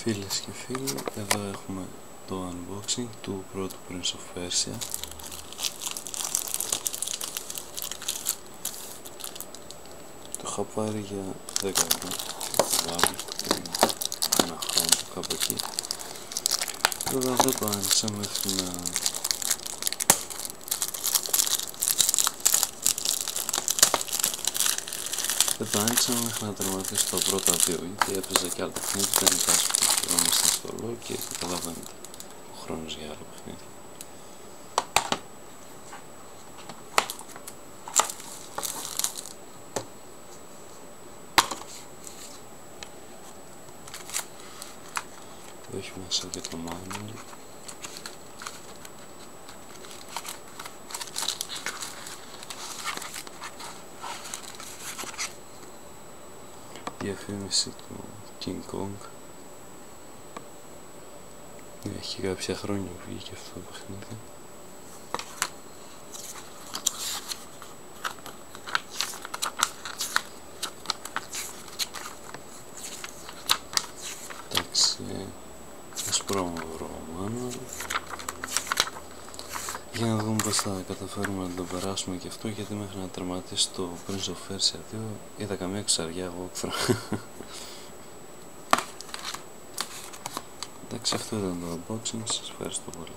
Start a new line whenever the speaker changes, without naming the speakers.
Φίλες και φίλοι, εδώ έχουμε το unboxing του πρώτου Prince of Persia. Το είχα πάρει για 10 ευρώ, πριν ένα χρόνο, κάπου εκεί. Τώρα δεν το άνοιξα μέχρι να... Δεν το άνοιξα μέχρι να τερματίσω τα πρώτα δύο, γιατί έπαιζα κι άλλο παιχνίδι, δεν υπάρχει χρόνο στην στολό και καταλαβαίνετε ο χρόνος για άλλο παιχνίδι. Έχει μέσα και το manual. Διαφήμιση του King Kong. Έχει κάποια χρόνια που βγήκε αυτό το παιχνίδι. Εντάξει, ασπρόμαυρο manual. Για να δούμε πως θα καταφέρουμε να το περάσουμε και αυτό, γιατί μέχρι να τερματίσει το Prince of Persia 2 είδα καμία ξαριά walkthrough. Εντάξει, αυτό ήταν το unboxing, σας ευχαριστώ πολύ.